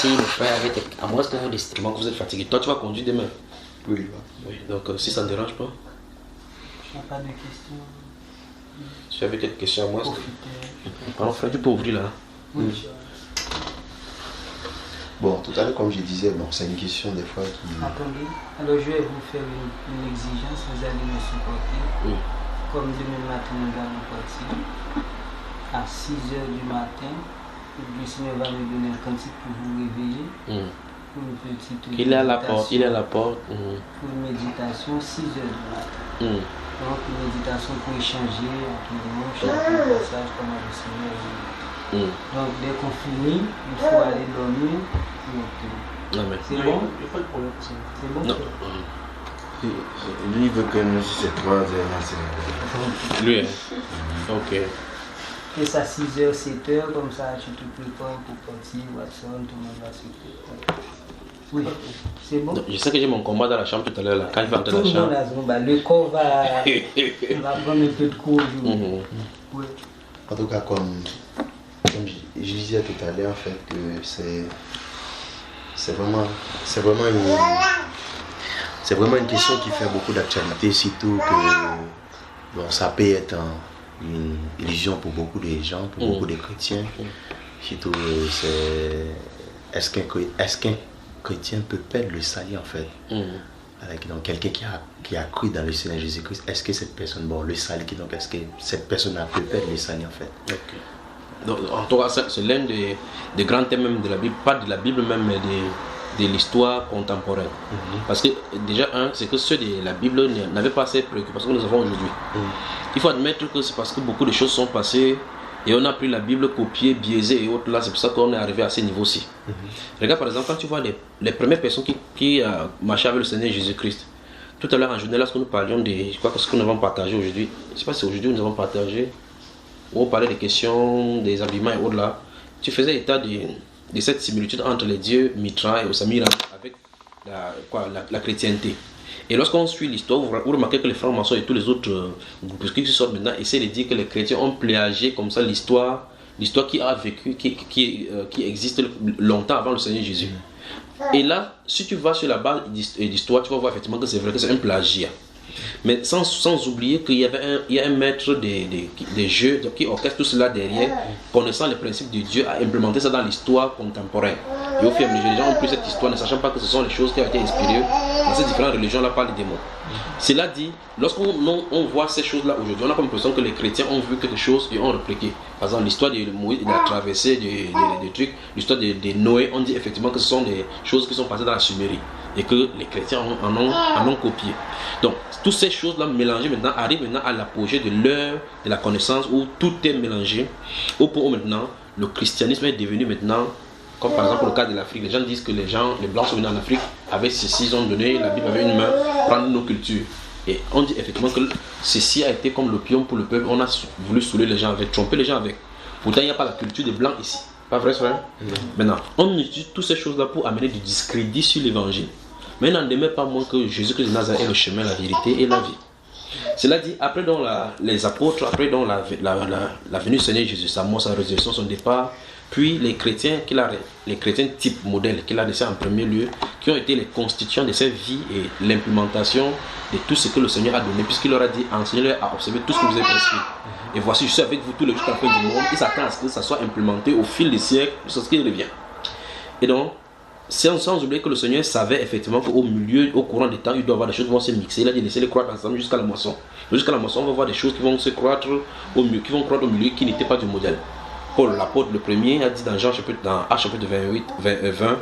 si le frère avait à moins que vous décidément que vous êtes fatigué, toi tu vas conduire demain. Oui. Oui, donc si ça ne dérange pas. Je n'ai pas de questions. Si tu avais quelques questions à moi, pardon frère, tu peux ouvrir là. Oui. Bon, tout à l'heure, comme je disais, bon, c'est une question des fois qui... Attendez, alors je vais vous faire une exigence, vous allez me supporter. Oui. Comme demain matin, nous allons partir à 6h du matin. Le Seigneur va me donner un cantique pour vous réveiller. Pour une petite Il est à la porte, il est à la porte. Pour une méditation, 6h du matin. Donc une méditation pour échanger entre nous, chaque passage, comment le Seigneur veut. Donc dès qu'on finit, il faut aller dormir. C'est bon? Il faut le problème. C'est bon? Non. Lui, il veut que nous, si c'est 3 heures, Lui, hein? Ok. Et ça 6h, 7h, comme ça tu te prépares pour partir, Watson, tout le monde va se préparer. Oui, c'est bon? Donc, je sais que j'ai mon combat dans la chambre tout à l'heure, quand il va entrer dans la Tout le monde chambre. a le corps va prendre un peu de cours aujourd'hui. Oui. En tout cas, comme je disais tout à l'heure, en fait, que c'est vraiment une question qui fait beaucoup d'actualité, surtout que bon, ça peut être une illusion pour beaucoup de gens, pour beaucoup de chrétiens. Surtout, est-ce qu'un chrétien peut perdre le salut en fait? Donc quelqu'un qui a cru dans le Seigneur Jésus-Christ, est-ce que cette personne, bon, le salut, donc est-ce que cette personne peut perdre le salut en fait? Okay. Donc, en tout cas, c'est l'un des grands thèmes même de la Bible, pas de la Bible même, mais de l'histoire contemporaine. Parce que déjà, c'est que ceux de la Bible n'avaient pas ces préoccupations que nous avons aujourd'hui. Il faut admettre que c'est parce que beaucoup de choses sont passées et on a pris la Bible copiée, biaisée et autres là, c'est pour ça qu'on est arrivé à ces niveaux-ci. Regarde par exemple, quand tu vois les premières personnes qui marchaient avec le Seigneur Jésus-Christ. Tout à l'heure en journée, lorsque nous parlions de, je crois que ce que nous avons partagé aujourd'hui, je ne sais pas si aujourd'hui nous avons partagé, où on parlait des questions, des habillements et autres là, tu faisais état de cette similitude entre les dieux Mitra et Osamira avec la chrétienté. Et lorsqu'on suit l'histoire, vous remarquez que les frères maçons et tous les autres groupuscules qui sortent maintenant essaient de dire que les chrétiens ont plégié comme ça l'histoire qui a vécu, qui existe longtemps avant le Seigneur Jésus. Et là, si tu vas sur la base d'histoire, tu vas voir effectivement que c'est vrai que c'est un plagiat. Mais sans oublier qu'il y a un maître des jeux qui orchestre tout cela derrière, connaissant les principes de Dieu, a implémenté ça dans l'histoire contemporaine. Et au fur et à mesure, les gens ont pris cette histoire ne sachant pas que ce sont les choses qui ont été inspirées dans ces différentes religions-là par les démons. Cela dit, lorsqu'on voit ces choses-là aujourd'hui, on a comme l'impression que les chrétiens ont vu quelque chose et ont répliqué. Par exemple, l'histoire de Moïse, de la traversée des trucs, l'histoire de Noé, on dit effectivement que ce sont des choses qui sont passées dans la Sumérie et que les chrétiens en ont copié. Donc, toutes ces choses-là mélangées maintenant arrivent maintenant à l'apogée de l'heure de la connaissance où tout est mélangé, au point où maintenant le christianisme est devenu maintenant, comme par exemple le cas de l'Afrique, les gens disent que les blancs sont venus en Afrique avec ceci, ils ont donné, la Bible avait une main, prendre nos cultures. Et on dit effectivement que ceci a été comme l'opium pour le peuple, on a voulu saouler les gens avec, tromper les gens avec. Pourtant il n'y a pas la culture des blancs ici, pas vrai frère? Maintenant, on utilise toutes ces choses-là pour amener du discrédit sur l'évangile. Mais il n'en demeure pas moins que Jésus-Christ de Nazareth est le chemin, la vérité et la vie. Cela dit, après donc les apôtres, après donc la venue du Seigneur Jésus, sa mort, sa résurrection, son départ, puis les chrétiens type modèle qu'il a laissé en premier lieu, qui ont été les constituants de cette vie et l'implémentation de tout ce que le Seigneur a donné, puisqu'il leur a dit, enseignez-leur à observer tout ce que vous avez prescrit. Et voici, je suis avec vous tous les jours jusqu'à la fin du monde. Il s'attend à ce que ça soit implémenté au fil des siècles, jusqu'à ce qu'il revient. Et donc, sans oublier que le Seigneur savait effectivement qu'au courant des temps, il doit y avoir des choses qui vont se mixer. Il a dit laissez-les croître ensemble jusqu'à la moisson. Jusqu'à la moisson, on va voir des choses qui vont se croître au milieu, qui n'étaient pas du modèle. Paul, l'apôtre, le premier, a dit dans Actes chapitre 20,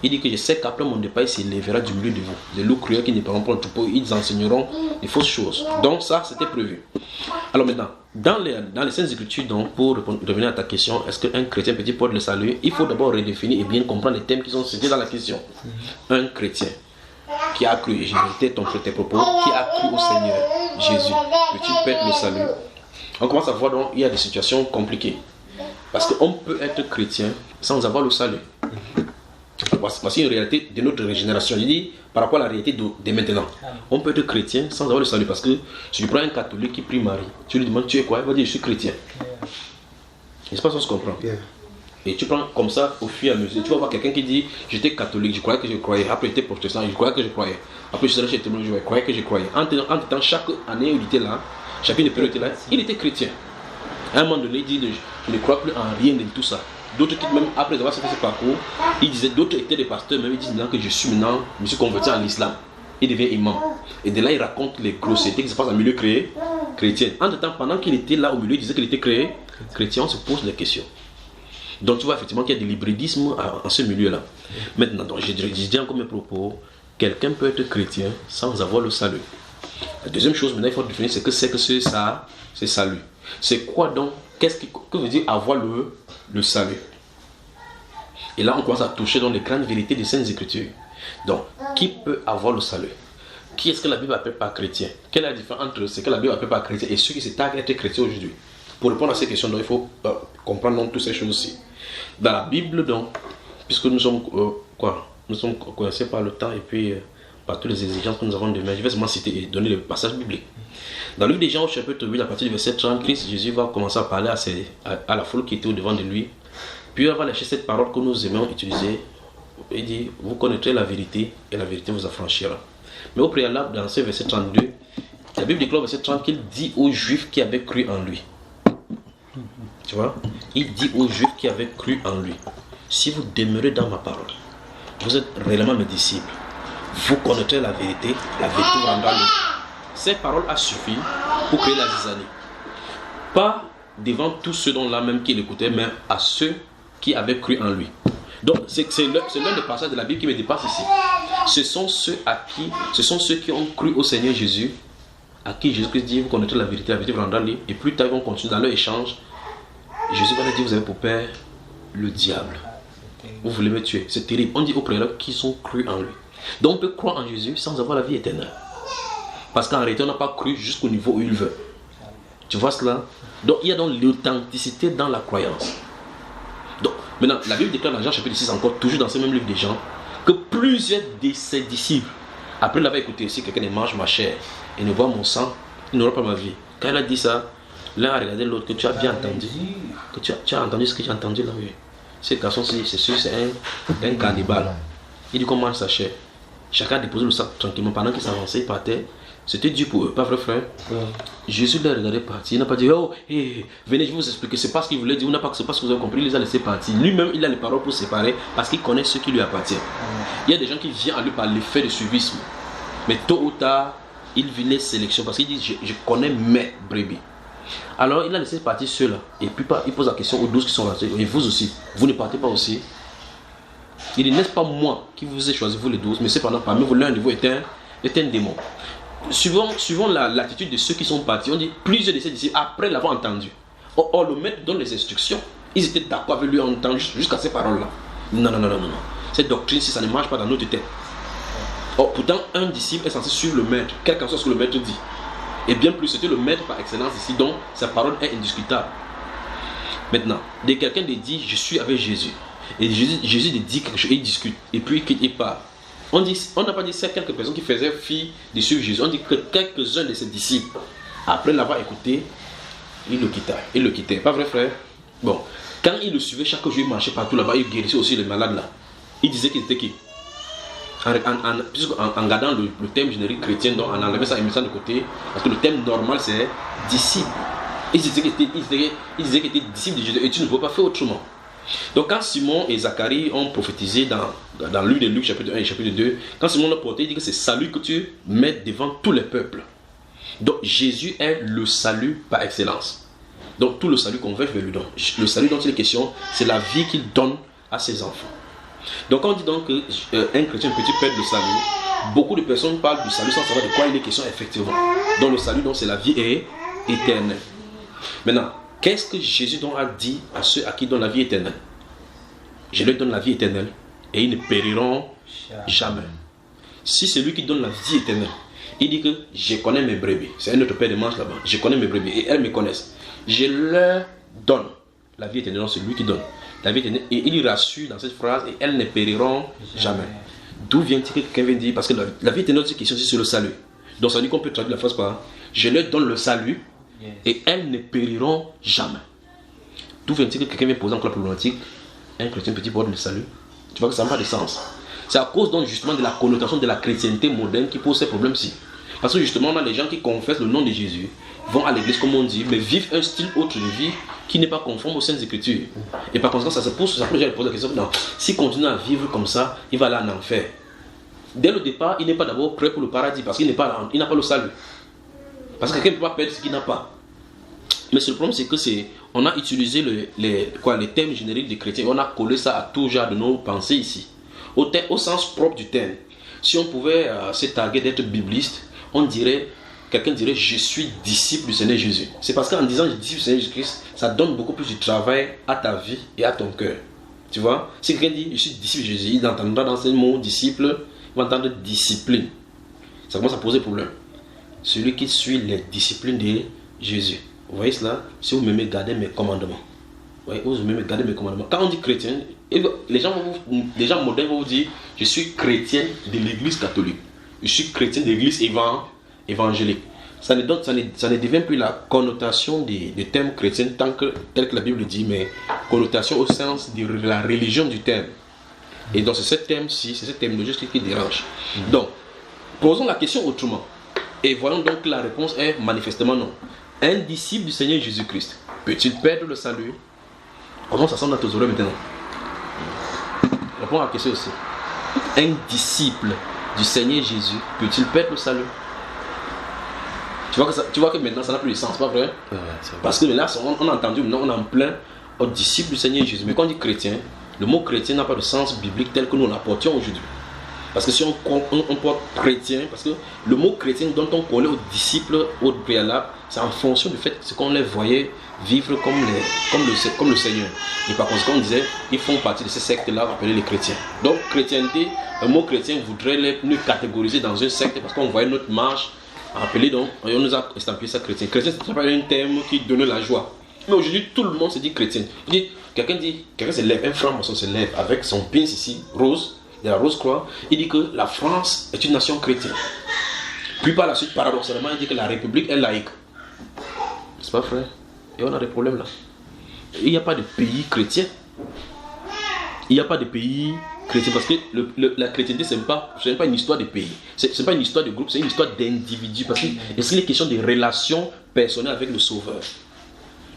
il dit que je sais qu'après mon départ, il s'élèvera du milieu de vous. Des loups cruels qui ne parleront pas le troupeau, ils enseigneront des fausses choses. Donc ça, c'était prévu. Alors maintenant, dans les Saintes Écritures, donc, pour revenir à ta question, est-ce qu'un chrétien peut porter le salut? Il faut d'abord redéfinir et bien comprendre les thèmes qui sont cités dans la question. Un chrétien qui a cru, et j'ai vérité tes propos, qui a cru au Seigneur Jésus, peux-tu perdre le salut? On commence à voir donc, il y a des situations compliquées. Parce qu'on peut être chrétien sans avoir le salut. Voici une réalité de notre régénération. Je dis par rapport à la réalité de maintenant. On peut être chrétien sans avoir le salut. Parce que si tu prends un catholique qui prie Marie, tu lui demandes tu es quoi? Il va dire je suis chrétien. N'est-ce pas ça se comprend? Et tu prends comme ça au fur et à mesure. Tu vas voir quelqu'un qui dit j'étais catholique, je croyais que je croyais. Après j'étais protestant, je croyais que je croyais. Après je suis allé chez témoin, je croyais que je croyais. Entre temps, chaque année où il était là, chacune des périodes était là, il était chrétien. À un moment donné, il dit je ne crois plus en rien de tout ça. D'autres qui, même après avoir fait ce parcours, ils disaient, d'autres étaient des pasteurs, même ils disent maintenant que je suis converti à l'islam. Il devient imam. Et de là, il raconte les grossièretés qui se passent en milieu chrétien. Entre temps, pendant qu'il était là au milieu, il disait qu'il était chrétien, on se pose des questions. Donc tu vois effectivement qu'il y a de l'hybridisme en ce milieu-là. Maintenant, donc, je dis encore mes propos, quelqu'un peut être chrétien sans avoir le salut. La deuxième chose, maintenant, il faut définir ce que c'est que c'est salut. C'est quoi donc, que veut dire avoir le salut? Et là, on commence à toucher dans les grandes vérités des Saintes Écritures. Donc, qui peut avoir le salut? Qui est-ce que la Bible appelle par chrétien? Quelle est la différence entre ce que la Bible appelle par chrétien et ceux qui s'étaient à être chrétiens aujourd'hui? Pour répondre à ces questions, donc, il faut comprendre donc, toutes ces choses-ci. Dans la Bible, donc, puisque nous sommes coincés par le temps et puis par toutes les exigences que nous avons demain, je vais seulement citer et donner le passage biblique. Dans le livre des Jean, au chapitre 8, à partir du verset 30, Christ Jésus va commencer à parler à la foule qui était au-devant de lui. Puis il va lâcher cette parole que nous aimons utiliser. Il dit, vous connaîtrez la vérité et la vérité vous affranchira. Mais au préalable, dans ce verset 32, la Bible déclare au verset 30 qu'il dit aux Juifs qui avaient cru en lui. Tu vois? Il dit aux Juifs qui avaient cru en lui, si vous demeurez dans ma parole, vous êtes réellement mes disciples. Vous connaîtrez la vérité vous rendra libre. Ces paroles a suffi pour créer la zizanie. Pas devant tous ceux dont là même qui l'écoutaient, mais à ceux qui avaient cru en lui. Donc c'est l'un des passages de la Bible qui me dépasse ici. Ce sont ceux qui ont cru au Seigneur Jésus, à qui Jésus-Christ dit, vous connaîtrez la vérité vous rendra libre. Et plus tard, ils vont continuer dans leur échange. Jésus va leur dire, vous avez pour père le diable. Vous voulez me tuer. C'est terrible. On dit aux préalables qu'ils ont cru en lui. Donc on peut croire en Jésus sans avoir la vie éternelle. Parce qu'en réalité, on n'a pas cru jusqu'au niveau où il veut. Tu vois cela? Donc il y a donc l'authenticité dans la croyance. Donc maintenant, la Bible déclare dans Jean chapitre 6 encore, toujours dans ce même livre de Jean, que plusieurs de ses disciples, après l'avoir écouté, si quelqu'un ne mange ma chair et ne boit mon sang, il n'aura pas ma vie. Quand il a dit ça, l'un a regardé l'autre, que tu as bien entendu. Que tu as entendu ce que j'ai entendu là, oui. Ce garçon-ci, c'est sûr, c'est un cannibale. Il dit qu'on mange sa chair. Chacun a déposé le sac tranquillement pendant qu'il s'avançait, il partait. C'était dur pour eux, pas vrai frère? Jésus l'a regardé partir. Il n'a pas dit, oh, venez, je vais vous expliquer. C'est pas ce qu'il voulait dire, c'est pas ce que vous avez compris. Il les a laissés partir. Lui-même, il a les paroles pour séparer parce qu'il connaît ce qui lui appartient. Il y a des gens qui viennent à lui par l'effet de suivisme. Mais tôt ou tard, il vit les sélections parce qu'il dit, je connais mes brebis. Alors, il a laissé partir ceux-là. Et puis, il pose la question aux 12 qui sont restés. Et vous aussi, vous ne partez pas aussi? Il dit, n'est-ce pas moi qui vous ai choisi, vous les 12, mais cependant, parmi vous, l'un de vous est un démon. Suivant l'attitude de ceux qui sont partis, on dit plusieurs de ces disciples, après l'avoir entendu. Or, le maître donne les instructions. Ils étaient d'accord avec lui en entendant jusqu'à ces paroles-là. Non. Cette doctrine, si ça ne marche pas dans notre tête. Or, pourtant, un disciple est censé suivre le maître, quel qu'en soit ce que le maître dit. Et bien plus, c'était le maître par excellence ici, donc sa parole est indiscutable. Maintenant, dès quelqu'un dit, je suis avec Jésus. Et Jésus dit quelque chose, il discute. Et puis il part. On n'a pas dit c'est quelques personnes qui faisaient fi de suivre Jésus. On dit que quelques-uns de ses disciples, après l'avoir écouté, il le quittait. Pas vrai frère? Bon, quand il le suivait, chaque jour il marchait partout là-bas, il guérissait aussi les malades là. Il disait qu'il était qui? En gardant le thème générique chrétien, donc en enlevant ça et mettant de côté, parce que le thème normal c'est disciple. Il disait qu'il était disciple de Jésus et tu ne peux pas faire autrement. Donc quand Simon et Zacharie ont prophétisé dans le livre de Luc chapitre 1 et chapitre 2, quand Simon l'a porté, il dit que c'est salut que tu mets devant tous les peuples. Donc Jésus est le salut par excellence. Donc tout le salut qu'on veut lui donner. Le salut dont il est question, c'est la vie qu'il donne à ses enfants. Donc on dit donc qu'un chrétien peut perdre le salut. Beaucoup de personnes parlent du salut sans savoir de quoi il est question effectivement. Donc le salut, c'est la vie éternelle. Maintenant, qu'est-ce que Jésus donc a dit à ceux à qui il donne la vie éternelle? Je leur donne la vie éternelle et ils ne périront jamais. Si c'est lui qui donne la vie éternelle, il dit que je connais mes brebis. C'est un autre père de manche là-bas. Je connais mes brebis et elles me connaissent. Je leur donne la vie éternelle, c'est lui qui donne la vie éternelle. Et il rassure dans cette phrase et elles ne périront jamais. D'où vient-il que quelqu'un vient dire? Parce que la vie éternelle, c'est question sur le salut. Donc ça dit qu'on peut traduire la phrase par je leur donne le salut. Et elles ne périront jamais. D'où vient-il que quelqu'un vient poser encore la problématique? un chrétien petit porte le salut. Tu vois que ça n'a pas de sens. C'est à cause donc justement de la connotation de la chrétienté moderne qui pose ces problèmes-ci. Parce que justement, on a les gens qui confessent le nom de Jésus, vont à l'église comme on dit, mais vivent un style autre de vie qui n'est pas conforme aux Saintes Écritures. Et par conséquent, ça peut déjà poser la question, non, s'il continue à vivre comme ça, il va aller en enfer. Dès le départ, il n'est pas d'abord prêt pour le paradis, parce qu'il n'a pas le salut. Parce que quelqu'un ne peut pas perdre ce qu'il n'a pas. Mais le problème, c'est que on a utilisé les thèmes génériques des chrétiens, on a collé ça à tout genre de nos pensées ici. Au sens propre du terme. Si on pouvait se targuer d'être bibliste, quelqu'un dirait je suis disciple du Seigneur Jésus. C'est parce qu'en disant je suis disciple du Seigneur Jésus-Christ, ça donne beaucoup plus de travail à ta vie et à ton cœur. Tu vois, si quelqu'un dit je suis disciple de Jésus, il entendra dans ce mot disciple, il va entendre discipline. Ça commence à poser problème. Celui qui suit les disciplines de Jésus. Vous voyez cela? Si vous m'aimez, gardez mes commandements. Vous voyez, vous m'aimez, gardez mes commandements. Quand on dit chrétien, les gens modernes vont vous dire je suis chrétien de l'église catholique. Je suis chrétien de l'église évangélique. Ça ne devient plus la connotation des termes chrétiens tel que la Bible dit, mais connotation au sens de la religion du terme. Et donc c'est ce terme-ci, c'est ce terme-là qui dérange. Donc, posons la question autrement. Et voyons donc que la réponse est manifestement non. Un disciple du Seigneur Jésus-Christ peut-il perdre le salut? Comment ça sonne dans tes oreilles maintenant? Réponds à la question aussi. Un disciple du Seigneur Jésus peut-il perdre le salut? Tu vois que maintenant ça n'a plus de sens, pas vrai? Ouais, parce que là, on a entendu, maintenant on est en plein au disciple du Seigneur Jésus. Mais quand on dit chrétien, le mot chrétien n'a pas de sens biblique tel que nous l'apportions aujourd'hui. Parce que si on porte chrétien, parce que le mot chrétien dont on collait aux disciples au préalable, c'est en fonction du fait qu'on les voyait vivre comme le Seigneur. Et par conséquent, on disait, ils font partie de ces sectes-là appelées les chrétiens. Donc, chrétienté, le mot chrétien voudrait les catégoriser dans une secte parce qu'on voyait notre marche appelée, donc, on nous a estampillé ça chrétien. Chrétien, c'est pas un terme qui donne la joie. Mais aujourd'hui, tout le monde se dit chrétien. Quelqu'un se lève, un franc-maçon se lève avec son pince ici, rose, de la Rose-Croix, il dit que la France est une nation chrétienne. Puis par la suite, paradoxalement, il dit que la République est laïque. C'est pas vrai? Et on a des problèmes là. Il n'y a pas de pays chrétien. Il n'y a pas de pays chrétien parce que la chrétienté, ce n'est pas une histoire de pays. Ce n'est pas une histoire de groupe, c'est une histoire d'individu. Parce qu'il est question de relations personnelles avec le Sauveur.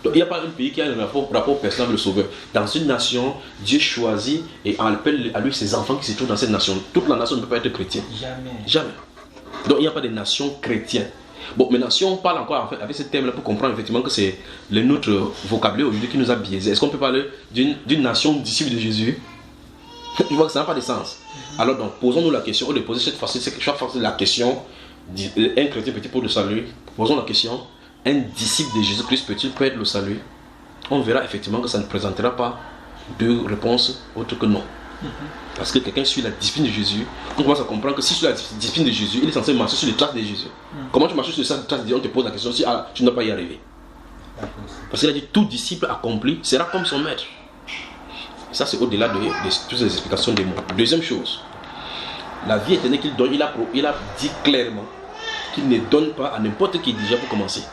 Donc il n'y a pas un pays qui a un rapport personnel avec le Sauveur. Dans une nation, Dieu choisit et appelle à lui ses enfants qui se trouvent dans cette nation. Toute la nation ne peut pas être chrétienne. Jamais. Donc il n'y a pas de nation chrétienne. Bon, maintenant si on parle encore en fait, avec ce thème-là pour comprendre effectivement que c'est notre vocabulaire aujourd'hui qui nous a biaisés. Est-ce qu'on peut parler d'une nation disciple de Jésus? Je vois que ça n'a pas de sens. Alors donc posons-nous la question, au lieu de poser cette fois-ci, chaque fois la question, un chrétien peut-il perdre le salut? Posons la question. Un disciple de Jésus-Christ peut-il perdre le salut? On verra effectivement que ça ne présentera pas de réponse autre que non. Parce que quelqu'un suit la discipline de Jésus, on commence à comprendre que si tu suis la discipline de Jésus, il est censé marcher sur les traces de Jésus. Comment tu marches sur les traces de Jésus? On te pose la question si tu ne vas pas y arriver. Parce qu'il a dit tout disciple accompli sera comme son maître. Ça c'est au-delà de toutes les explications des mots. Deuxième chose, la vie éternelle qu'il donne, il a dit clairement qu'il ne donne pas à n'importe qui déjà pour commencer.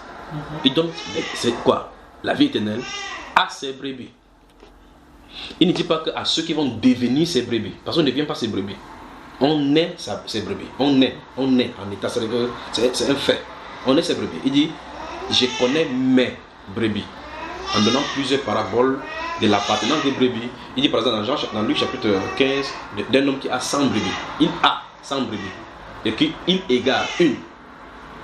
Il donne, c'est quoi? La vie éternelle à ses brebis. Il ne dit pas qu'à ceux qui vont devenir ses brebis. Parce qu'on ne devient pas ses brebis. On est ses brebis. On est en état. C'est un fait. On est ses brebis. Il dit, je connais mes brebis. En donnant plusieurs paraboles de l'appartenance des brebis. Il dit par exemple dans Luc chapitre 15, d'un homme qui a 100 brebis. Il a 100 brebis. Et qu'il égare une.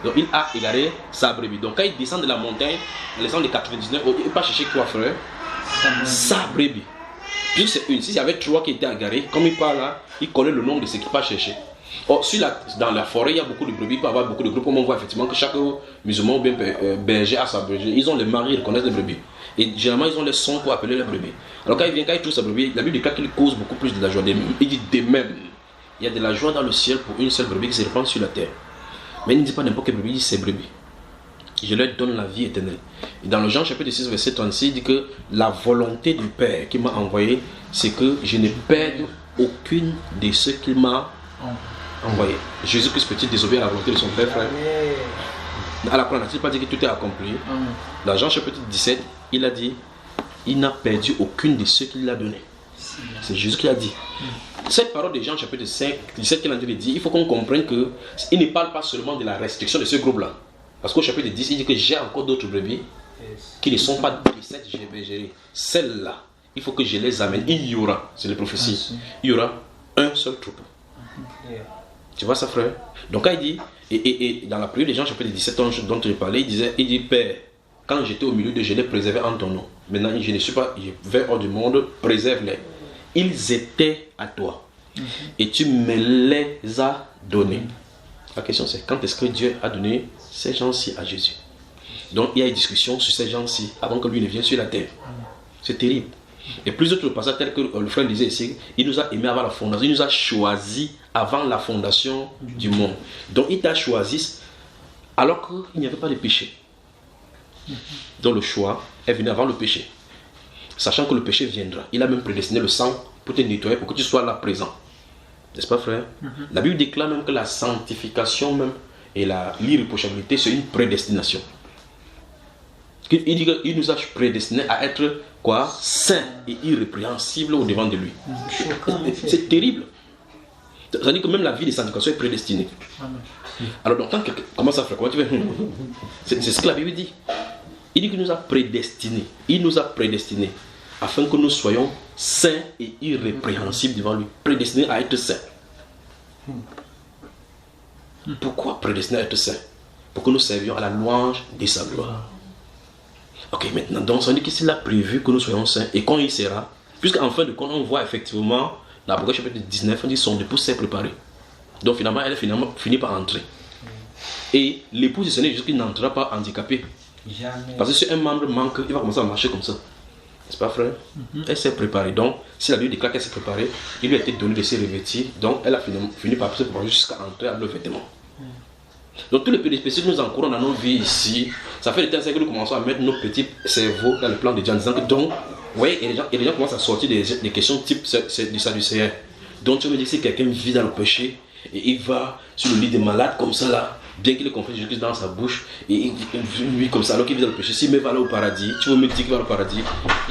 Donc il a égaré sa brebis. Donc quand il descend de la montagne, en laissant les 99, il ne peut pas chercher quoi, frère? Sa brebis. Puis c'est une. S'il y avait 3 qui étaient égarés, comme il parle là, il connaît le nombre de ce qu'il va chercher. Or, dans la forêt, il y a beaucoup de brebis, il peut y avoir beaucoup de groupes. On voit effectivement que chaque musulman ou bien berger a sa berger. Ils ont les maris, ils reconnaissent les brebis. Et généralement, ils ont les sons pour appeler les brebis. Alors quand il trouve sa brebis, la Bible déclare qu'il cause beaucoup plus de la joie. Il dit de même, il y a de la joie dans le ciel pour une seule brebis qui se répand sur la terre. Mais il ne dit pas n'importe quelle brebis, il dit c'est brebis. Je leur donne la vie éternelle. Et dans le Jean chapitre 6, verset 36, il dit que la volonté du Père qui m'a envoyé, c'est que je ne perde aucune de ceux qu'il m'a envoyé. Jésus-Christ peut-il désobéir à la volonté de son Père, frère? À la croix, n'a-t-il pas dit que tout est accompli? Dans Jean chapitre 17, il a dit, il n'a perdu aucune de ceux qu'il a donné. C'est Jésus qui l'a dit. Cette parole de Jean chapitre 5, 17 qu'il a dit, il faut qu'on comprenne qu'il ne parle pas seulement de la restriction de ce groupe-là. Parce qu'au chapitre 10, il dit que j'ai encore d'autres brebis qui ne sont pas de cette bergerie. Celles-là, il faut que je les amène. Il y aura, c'est la prophétie, il y aura un seul troupeau. Tu vois ça, frère? Donc, quand il dit, et dans la prière de Jean chapitre 17 dont je parlais, il dit, Père, quand j'étais au milieu d'eux, je les préservais en ton nom. Maintenant, je ne suis pas, je vais hors du monde, préserve-les. Ils étaient à toi. Et tu me les as donnés. La question c'est, quand est-ce que Dieu a donné ces gens-ci à Jésus? Donc, il y a une discussion sur ces gens-ci avant que lui ne vienne sur la terre. C'est terrible. Et plus d'autres passages tels que le frère disait ici, il nous a aimés avant la fondation, il nous a choisis avant la fondation du monde. Donc, il t'a choisi alors qu'il n'y avait pas de péché. Donc le choix est venu avant le péché. Sachant que le péché viendra. Il a même prédestiné le sang pour te nettoyer, pour que tu sois là présent. N'est-ce pas, frère? La Bible déclare même que la sanctification même et l'irréprochabilité, c'est une prédestination. Il dit qu'il nous a prédestinés à être quoi? Saints et irrépréhensibles au devant de lui. C'est terrible. Ça dit que même la vie de sanctification est prédestinée. Alors donc, comment ça fait? Comment tu veux? C'est ce que la Bible dit. Il dit qu'il nous a prédestinés. Il nous a prédestinés afin que nous soyons saints et irrépréhensibles devant lui. Prédestinés à être saints. Pourquoi prédestinés à être saints? Pour que nous servions à la louange de sa gloire. Ok, maintenant, donc ça dit qu'il a prévu que nous soyons saints. Et quand il sera, puisqu'en fin de compte, on voit effectivement, dans l'Apocalypse chapitre 19, on dit son épouse s'est préparée. Donc finalement, elle a fini par entrer. Et l'épouse du Seigneur Jésus qui n'entrera pas handicapée. Jamais. Parce que si un membre manque, il va commencer à marcher comme ça. N'est-ce pas, frère? Elle s'est préparée. Donc, si la Bible déclare qu'elle s'est préparée, il lui a été donné de se revêtir. Donc, elle a fini par se préparer jusqu'à entrer à le vêtement. Donc, tous les péripéties que nous encourons dans nos vies ici, ça fait des temps que nous commençons à mettre nos petits cerveaux dans le plan de Dieu en disant que donc, oui, et les gens commencent à sortir des questions type du Sadducéen. Donc, tu me dis que si quelqu'un vit dans le péché et il va sur le lit des malades comme ça là, bien qu'il ait confessé Jésus dans sa bouche, et il vit comme ça alors qu'il vit dans le péché, s'il me va aller au paradis, tu veux me dire qu'il va au paradis?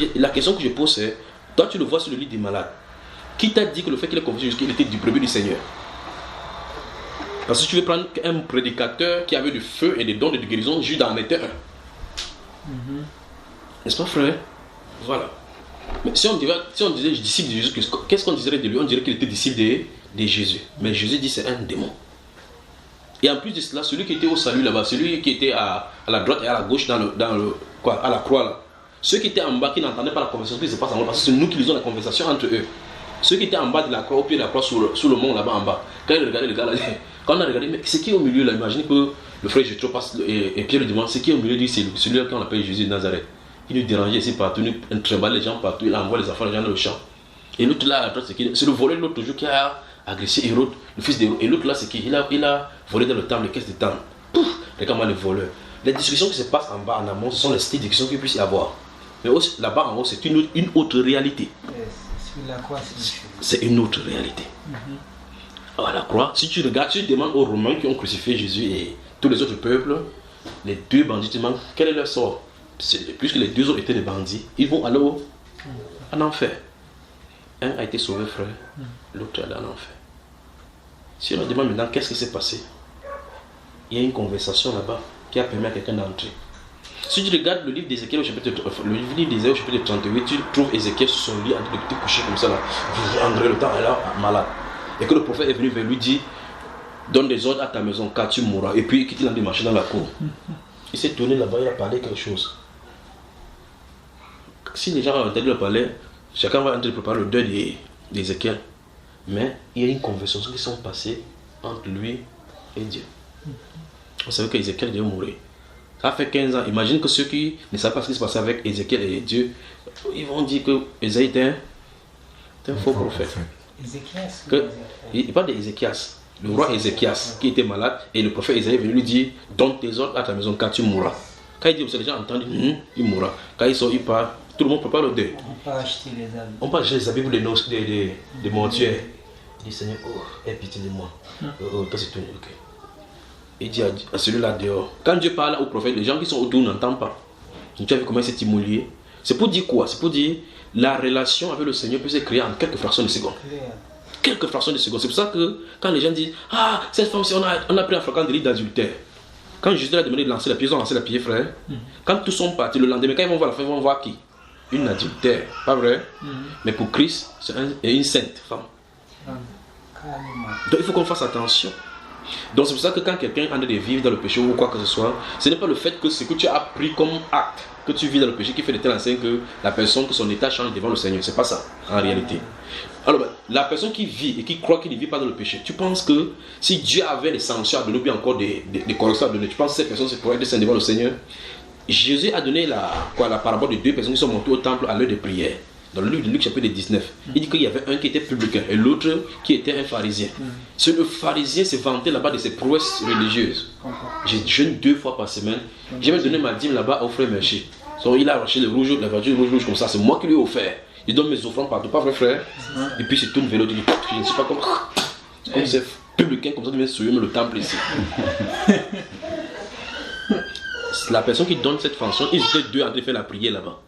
Et la question que je pose c'est, toi tu le vois sur le lit des malades, qui t'a dit que le fait qu'il ait confessé Jésus, qu'il était du brebis du Seigneur? Parce que si tu veux prendre un prédicateur qui avait du feu et des dons de guérison, Judas en était un. N'est-ce pas, frère? Voilà. Mais si on disait disciple de Jésus, qu'est-ce qu'on dirait de lui? On dirait qu'il était disciple de Jésus. Mais Jésus dit c'est un démon. Et en plus de cela, celui qui était au salut là-bas, celui qui était à la droite et à la gauche à la croix là, ceux qui étaient en bas qui n'entendaient pas la conversation qui se passe en bas, parce que c'est nous qui lisons la conversation entre eux. Ceux qui étaient en bas de la croix, au pied de la croix, sous le mont là-bas en bas, quand ils regardaient le gars là, quand on a regardé, mais c'est qui au milieu là? Imagine que le frère Jétro passe et Pierre lui demande, c'est qui au milieu? C'est celui-là qu'on appelle Jésus de Nazareth. Il nous dérangeait ici partout, il trimballe les gens partout, il envoie les enfants, les gens dans le champ. Et l'autre là, c'est le voleur de l'autre toujours qui a agressé Hérode, le fils d'Hérode. Et l'autre là, c'est qui? Il a volé dans le temple, les caisses de temple. Pouf, regarde-moi le voleur. Les discussions qui se passent en bas, en amont, ce sont les styles de discussions qu'il puisse y avoir. Mais là-bas en haut, c'est une autre réalité. C'est une autre réalité. À la croix, si tu regardes, tu demandes aux Romains qui ont crucifié Jésus et tous les autres peuples, les deux bandits te demandent quel est leur sort. Puisque les deux autres étaient des bandits, ils vont aller en enfer. Un a été sauvé, frère, l'autre est allé en enfer. Si on demande maintenant qu'est-ce qui s'est passé, il y a une conversation là-bas qui a permis à quelqu'un d'entrer. Si tu regardes le livre d'Ézéchiel au chapitre 38, tu trouves Ézéchiel sur son lit en train de coucher comme ça là. André le temps est là, malade. Et que le prophète est venu vers lui dire, donne des ordres à ta maison car tu mourras. Et puis il a dit marcher dans la cour. Il s'est tourné là-bas, il a parlé quelque chose. Si les gens ont entendu le parler, chacun va entrer préparer le deuil d'Ézéchiel. Mais il y a une conversation qui s'est passée entre lui et Dieu. Vous savez qu'Ézéchiel devait mourir. Ça fait 15 ans. Imagine que ceux qui ne savent pas ce qui se passait avec Ézéchiel et Dieu, ils vont dire que Ésaïe était un faux prophète. Il parle d'Ézéchias, le roi Ézéchias qui était malade, et le prophète Ésaïe est venu lui dire, donne tes ordres à ta maison car tu mourras. Quand il dit, les gens entendent, il mourra. Quand ils sort, il part, tout le monde prépare le deuil. On peut acheter les habits. On peut acheter les habits pour des mortuaires. Il dit, Seigneur, aie pitié de moi. Toi c'est tout, ok. Il dit à celui-là dehors. Quand Dieu parle au prophète, les gens qui sont autour n'entendent pas. Tu as vu comment il s'est humilié. C'est pour dire quoi? C'est pour dire la relation avec le Seigneur peut se créer en quelques fractions de secondes. Quelques fractions de secondes. C'est pour ça que quand les gens disent ah, cette femme-ci, on a pris un flagrant délit d'adultère. Quand Jésus a demandé de lancer la pierre, ils ont lancé la pierre, frère. Quand tous sont partis, le lendemain, quand ils vont voir la femme, ils vont voir qui? Une adultère. Pas vrai? Mais pour Christ, c'est une sainte femme. Donc il faut qu'on fasse attention. Donc c'est pour ça que quand quelqu'un est en train de vivre dans le péché ou quoi que ce soit, ce n'est pas le fait que ce que tu as pris comme acte, que tu vis dans le péché, qui fait de telle enseigne que la personne, que son état change devant le Seigneur. C'est pas ça, en réalité. Alors, la personne qui vit et qui croit qu'il ne vit pas dans le péché, tu penses que si Dieu avait des sanctions à donner, ou bien encore des corrections à donner, tu penses que cette personne pourrait être sainte devant le Seigneur? Jésus a donné la parabole de deux personnes qui sont montées au temple à l'heure de prière. Dans le livre de Luc chapitre 19, il dit qu'il y avait un qui était publicain et l'autre qui était un pharisien. Le pharisien s'est vanté là-bas de ses prouesses religieuses. Je jeûne 2 fois par semaine. J'ai même donné ma dîme là-bas au frère Merché. Il a arraché la voiture rouge comme ça. C'est moi qui lui ai offert. Il donne mes offrandes partout, pas vrai frère? Et puis il se tourne vers l'autre, il dit je ne sais pas comment. C'est comme c'est publicain comme ça qui vient souiller le temple ici. La personne qui donne cette fonction, ils étaient deux en train de faire la prière là-bas.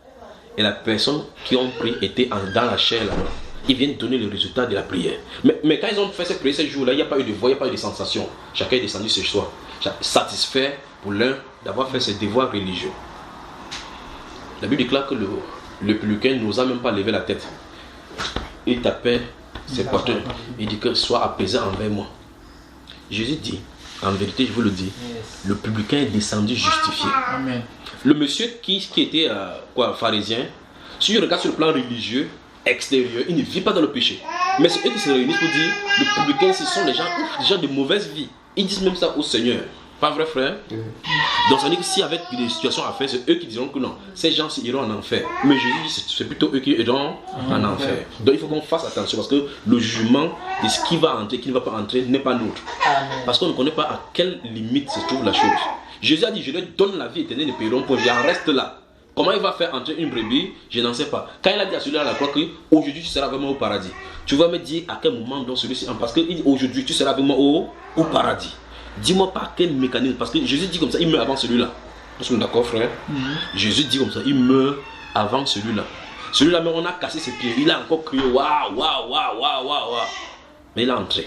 Et la personne qui ont pris était dans la chair là-bas. Ils viennent donner le résultat de la prière. Mais quand ils ont fait cette prière ce jour-là, il n'y a pas eu de voix, il n'y a pas eu de sensation. Chacun est descendu ce soir. Satisfait pour l'un d'avoir fait ses devoirs religieux. La Bible déclare que le publicain n'osa même pas lever la tête. Il tapait ses porteurs. Il dit que sois apaisé envers moi. Jésus dit, en vérité, je vous le dis, le publicain est descendu justifié. Amen. Le monsieur qui était pharisien, si je regarde sur le plan religieux extérieur, il ne vit pas dans le péché. Mais c'est eux qui se réunissent pour dire le publicain, ce sont les gens de mauvaise vie. Ils disent même ça au Seigneur. Pas vrai, frère? Donc ça veut dire que s'il y avait des situations à faire, c'est eux qui diront que non, ces gens iront en enfer. Mais Jésus dit c'est plutôt eux qui iront en enfer. Donc il faut qu'on fasse attention parce que le jugement de ce qui va entrer et qui ne va pas entrer n'est pas nôtre. Parce qu'on ne connaît pas à quelle limite se trouve la chose. Jésus a dit je leur donne la vie éternelle et paieront pour j'en reste là. Comment il va faire entrer une brebis, je n'en sais pas. Quand il a dit à celui-là à la croix qu'aujourd'hui tu seras vraiment au paradis, tu vas me dire à quel moment donc celui-ci, parce qu'il dit aujourd'hui tu seras vraiment au paradis. Dis-moi par quel mécanisme, parce que Jésus dit comme ça, il meurt avant celui-là. Nous sommes d'accord, frère? Jésus dit comme ça, il meurt avant celui-là. Celui-là, mais on a cassé ses pieds, il a encore crié waouh, waouh, waouh, waouh, waouh. Mais il est entré.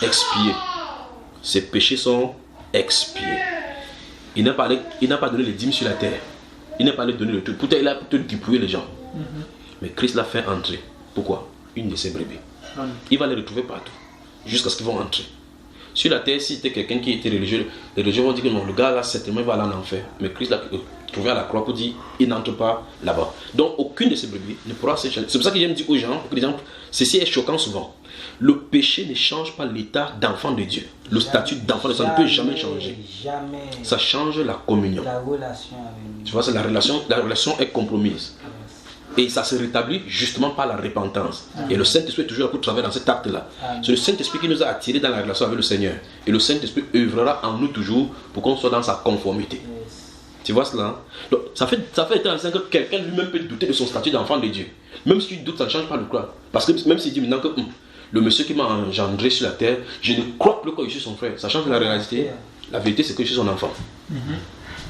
Expié. Ses péchés sont expiés. Il n'a pas donné les dîmes sur la terre. Il n'a pas donné le tout. Pourtant, il a plutôt dépouillé les gens. Mais Christ l'a fait entrer. Pourquoi? Une de ses brebis. Il va les retrouver partout. Jusqu'à ce qu'ils vont entrer. Sur la terre, si c'était quelqu'un qui était religieux, les religieux vont dire que non, le gars là, certainement, il va aller en enfer. Mais Christ l'a trouvé à la croix pour dire, il n'entre pas là-bas. Donc, aucune de ces brebis ne pourra se changer. C'est pour ça que j'aime dire aux gens, par exemple, ceci est choquant souvent. Le péché ne change pas l'état d'enfant de Dieu. Le statut d'enfant de Dieu ne peut jamais changer. Jamais. Ça change la communion. La relation avec lui. Tu vois, c'est la relation est compromise. Et ça se rétablit justement par la repentance. Et le Saint-Esprit est toujours là pour travailler dans cet acte-là. C'est le Saint-Esprit qui nous a attirés dans la relation avec le Seigneur. Et le Saint-Esprit œuvrera en nous toujours pour qu'on soit dans sa conformité. Tu vois cela? Donc, ça fait intéressant que quelqu'un lui-même peut douter de son statut d'enfant de Dieu. Même si tu doutes, ça ne change pas le croire. Parce que même s'il dit maintenant que le monsieur qui m'a engendré sur la terre, je ne crois plus que je suis son frère. Ça change la réalité. La vérité, c'est que je suis son enfant.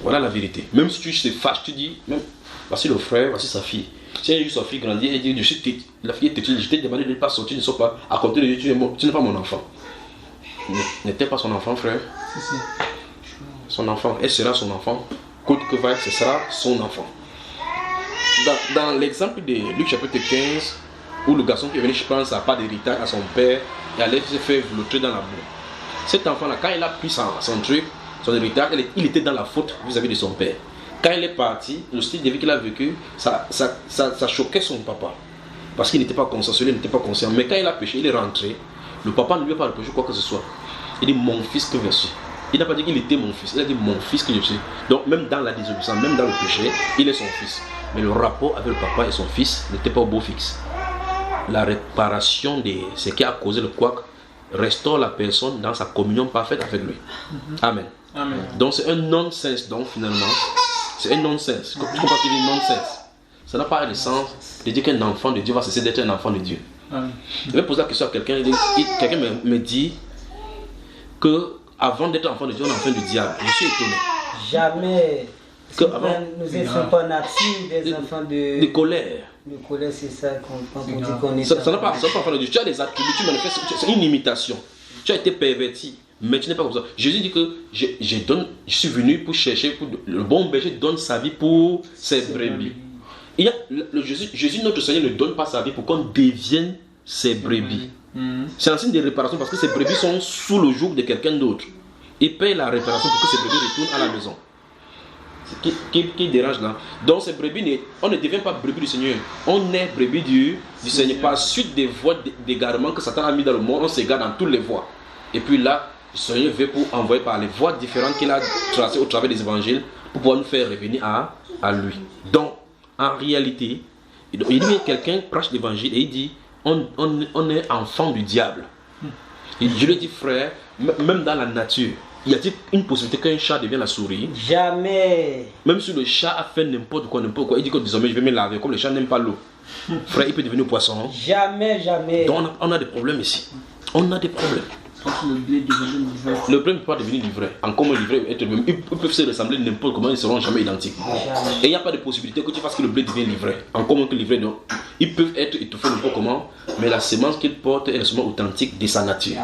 Voilà la vérité. Même si tu te fâches, tu dis, même, voici le frère, voici sa fille. Si un jour sa fille grandit et dit, la fille est têtue, je t'ai demandé de ne pas sortir, ne sors pas. À côté de Dieu, tu n'es pas mon enfant. N'était pas son enfant, frère? Si. Son enfant, elle sera son enfant. Côte que va, ce sera son enfant. Dans l'exemple de Luc chapitre 15, où le garçon qui est venu, je pense, n'a pas d'héritage à son père et allait se faire vlotter dans la boue. Cet enfant-là, quand il a pris son truc, son héritage, il était dans la faute vis-à-vis de son père. Quand il est parti, le style de vie qu'il a vécu, ça choquait son papa. Parce qu'il n'était pas conscient, il n'était pas conscient. Mais quand il a péché, il est rentré. Le papa ne lui a pas reproché quoi que ce soit. Il dit mon fils que je suis. Il n'a pas dit qu'il était mon fils, il a dit mon fils que je suis. Donc même dans la désobéissance, même dans le péché, il est son fils. Mais le rapport avec le papa et son fils n'était pas au beau fixe. La réparation de ce qui a causé le couac restaure la personne dans sa communion parfaite avec lui. Amen. Amen. Donc c'est un non-sens, donc finalement. C'est un non-sens. Tu comprends ce qu'il dit non-sens? Ça n'a pas de sens de dire qu'un enfant de Dieu va cesser d'être un enfant de Dieu. Je vais poser la question à quelqu'un. Quelqu'un me dit que avant d'être enfant de Dieu, on est enfant du diable. Je suis étonné. Jamais. Que nous étions pas natifs, des enfants de colère. De colère, c'est ça quand on dit qu'on est. Ça n'a pas enfant de Dieu. Tu as des attributs, tu manifestes, c'est une imitation. Tu as été perverti, mais tu n'es pas comme ça. Jésus dit que je suis venu pour chercher, le bon berger donne sa vie pour ses brebis. Jésus, notre Seigneur, ne donne pas sa vie pour qu'on devienne ses brebis. C'est un signe de réparation parce que ces brebis sont sous le joug de quelqu'un d'autre. Il paye la réparation pour que ces brebis retournent à la maison. Qui dérange là. Donc ces brebis, on ne devient pas brebis du Seigneur. On est brebis du Seigneur. Par suite des voies d'égarement que Satan a mis dans le monde, on s'égare dans toutes les voies. Et puis là, le Seigneur veut pour envoyer par les voies différentes qu'il a tracées au travers des évangiles pour pouvoir nous faire revenir à lui. Donc, en réalité, il dit quelqu'un prêche l'évangile et il dit on est enfant du diable. Et je lui dis frère, même dans la nature, y a-t-il une possibilité qu'un chat devienne la souris? Jamais. Même si le chat a fait n'importe quoi, il dit que désormais je vais me laver, comme le chat n'aime pas l'eau. Frère, il peut devenir poisson. Jamais, jamais. Donc on a des problèmes ici. On a des problèmes. Le blé devient livré. Le blé ne peut pas devenir livré. En commun livré, ils peuvent se ressembler n'importe comment, ils ne seront jamais identiques. Et il n'y a pas de possibilité que tu fasses que le blé devienne livré. En commun que livré, donc ils peuvent être étouffés n'importe comment, mais la semence qu'ils portent est la semence authentique de sa nature.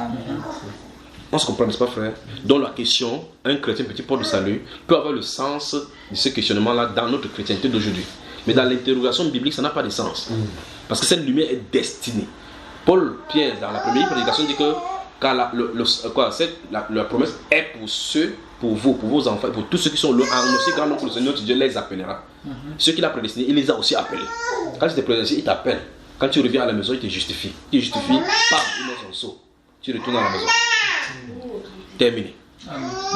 On se comprend, n'est-ce pas, frère? Donc la question, un chrétien petit porte de salut, peut avoir le sens de ce questionnement-là dans notre chrétienté d'aujourd'hui. Mais dans l'interrogation biblique, ça n'a pas de sens. Parce que cette lumière est destinée. Paul Pierre, dans la première prédication, dit que car la promesse est pour ceux, pour vous, pour vos enfants, pour tous ceux qui sont là, en aussi grand nombre que le Seigneur Dieu les appellera. Ceux qu'il a prédestinés, il les a aussi appelés. Quand tu te prédestiné, il t'appelle. Quand tu reviens à la maison, il te justifie. Il te justifie, bam, il met son seau. Tu retournes à la maison. Terminé.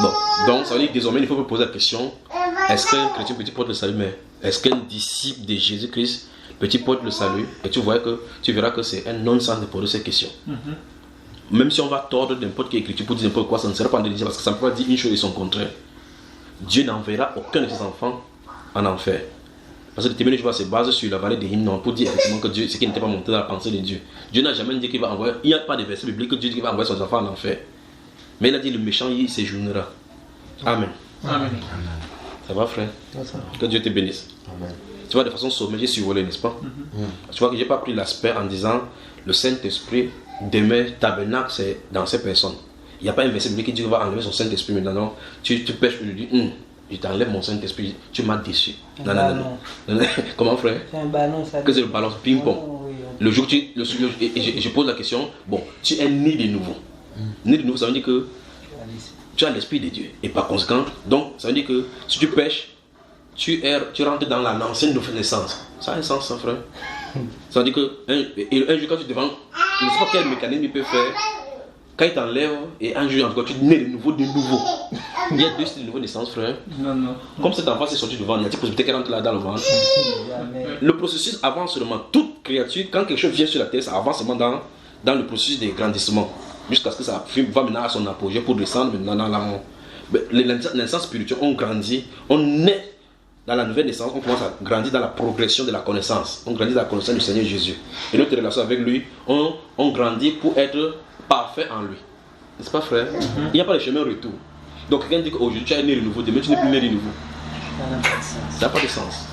Bon, donc ça veut dire que désormais il faut me poser la question, est-ce qu'un chrétien petit porte le salut, mais est-ce qu'un disciple de Jésus-Christ petit porte le salut? Et tu verras que c'est un non-sens de poser ces questions. Même si on va tordre n'importe quelle écriture pour dire n'importe quoi, ça ne sera pas en délice parce que ça ne peut pas dire une chose et son contraire. Dieu n'enverra aucun de ses enfants en enfer. Parce que le témoignage se base sur la vallée des hymnes pour dire effectivement que Dieu, ce qui n'était pas monté dans la pensée de Dieu. Dieu n'a jamais dit qu'il va envoyer, il n'y a pas de verset biblique que Dieu dit qu'il va envoyer son enfant en enfer. Mais il a dit le méchant il séjournera. Amen. Amen. Ça va, frère? Que Dieu te bénisse. Amen. Tu vois, de façon sommaire, j'ai survolé, n'est-ce pas? Tu vois que je n'ai pas pris l'aspect en disant le Saint-Esprit demeure tabernacle, c'est dans ces personnes. Il n'y a pas un verset biblique qui dit qu'il va enlever son Saint-Esprit maintenant. Tu pêches, tu lui dis, je t'enlève mon Saint-Esprit, tu m'as déçu. Non. Comment, frère? C'est un ballon, ça. Que c'est le ballon ping-pong. Le jour que je pose la question, bon, tu es né de nouveau. Né de nouveau, ça veut dire que tu as l'Esprit de Dieu. Et par conséquent, donc, ça veut dire que si tu pêches, tu rentres dans l'ancienne nouvelle naissance. Ça a un sens, ça, frère. Ça veut dire que un jour, quand tu te devant, je ne sais pas quel mécanisme il peut faire. Quand il t'enlève, et un jour, en tout cas, tu nais de nouveau. Il y a deux styles de nouvelle naissance, frère. Non. Comme cet enfant s'est sorti du ventre, il y a des possibilités qu'elle rentre là dans le ventre. Le processus avance seulement. Toute créature, quand quelque chose vient sur la terre, ça avance seulement dans le processus de grandissement. Jusqu'à ce que ça va maintenant à son apogée pour descendre maintenant dans l'amour. Les naissances spirituelles, on grandit, on naît dans la nouvelle naissance, on commence à grandir dans la progression de la connaissance. On grandit dans la connaissance du Seigneur Jésus. Et notre relation avec lui, on grandit pour être parfait en lui. N'est-ce pas, frère? Il n'y a pas de chemin retour. Donc quelqu'un dit qu'aujourd'hui tu es né de nouveau, demain tu n'es plus né de nouveau. Ça n'a pas de sens.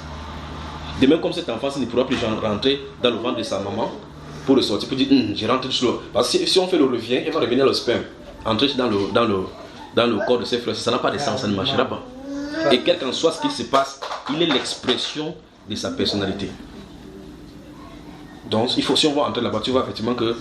De même comme cet enfant, il ne pourra plus rentrer dans le ventre de sa maman pour ressortir, pour dire j'ai rentré tout slow. Parce que si on fait le revient, il va revenir le sperme. Entrer dans le corps de ses frères, ça n'a pas de sens, ça ne marchera pas. Et quel qu'en soit ce qu'il se passe, il est l'expression de sa personnalité. Donc si on va entrer là-bas, tu vois effectivement que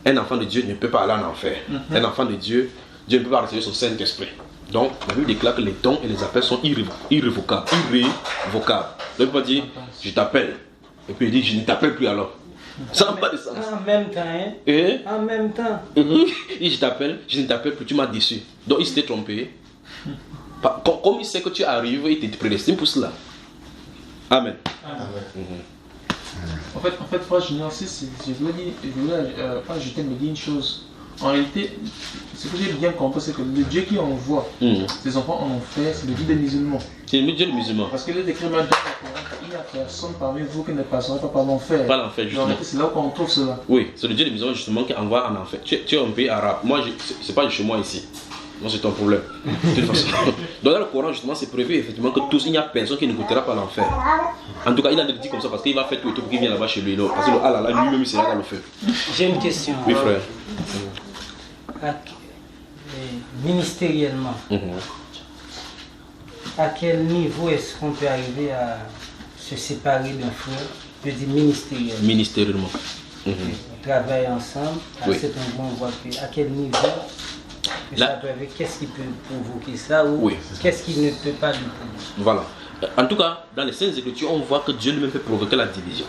un enfant de Dieu ne peut pas aller en enfer. Un enfant de Dieu, Dieu ne peut pas recevoir son Saint-Esprit. Donc la Bible déclare que les dons et les appels sont irrévocables. Donc il peut pas dire je t'appelle. Et puis il dit je ne t'appelle plus alors. Ça n'a pas de sens. En même temps, hein? En même temps. Je t'appelle, je ne t'appelle plus, tu m'as déçu. Donc il s'était trompé. Comme il sait que tu arrives, il te prédestine pour cela. Amen. En fait, frère Junior, je voulais ajouter une chose. En réalité, ce que j'ai bien compris, c'est que le Dieu qui envoie ses enfants en enfer, c'est le Dieu des musulmans. C'est le Dieu des musulmans. Parce qu'il est écrit dans le Coran qu'il n'y a personne parmi vous qui ne passera pas par l'enfer. Pas l'enfer, justement. C'est là qu'on trouve cela. Oui, c'est le Dieu des musulmans justement qui envoie en enfer. Tu es un pays arabe. Moi, c'est pas chez moi ici. non, c'est ton problème. De toute façon. Donc dans le Coran, justement, c'est prévu effectivement que tous, il n'y a personne qui ne goûtera pas l'enfer. En tout cas, il a dit comme ça parce qu'il va faire tout et tout pour qu'il vienne là-bas chez lui. Donc, parce que lui-même, il sera dans le feu. J'ai une question. Oui, frère. Ministériellement, à quel niveau est-ce qu'on peut arriver à se séparer d'un frère? Je dis ministériellement. Ministériellement. On travaille ensemble, Oui. c'est un bon voie. À quel niveau Là- ça peut arriver? Qu'est-ce qui peut provoquer ça ou Oui. qu'est-ce qui ne peut pas le provoquer? Voilà. En tout cas, dans les Saintes Écritures, on voit que Dieu lui-même peut provoquer la division.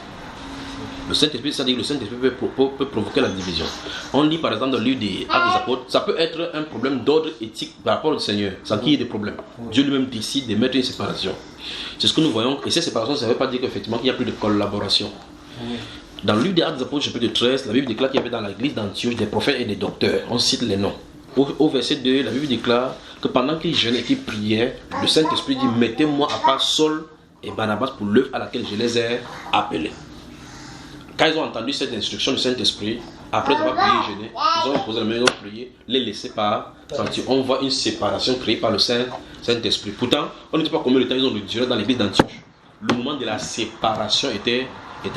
Le Saint-Esprit, ça dit que le Saint-Esprit peut provoquer la division. On lit par exemple dans le livre des Actes des Apôtres, ça peut être un problème d'ordre éthique par rapport au Seigneur, sans qu'il y ait des problèmes. Dieu lui-même décide de mettre une séparation. C'est ce que nous voyons, et cette séparation, ça ne veut pas dire qu'effectivement il n'y a plus de collaboration. Dans le livre des Actes des Apôtres, chapitre 13, la Bible déclare qu'il y avait dans l'église d'Antioche des prophètes et des docteurs. On cite les noms. Au verset 2, la Bible déclare que pendant qu'ils jeûnaient et qu'ils priaient, le Saint-Esprit dit: mettez-moi à part Saul et Barnabas pour l'œuvre à laquelle je les ai appelés. Quand ils ont entendu cette instruction du Saint-Esprit, après avoir prié et jeûné, ils ont posé la main, ils ont prié, les laissés par Antioche. On voit une séparation créée par le Saint-Esprit. Pourtant, on ne sait pas combien de temps ils ont duré dans l'église d'Antioche. Le moment de la séparation était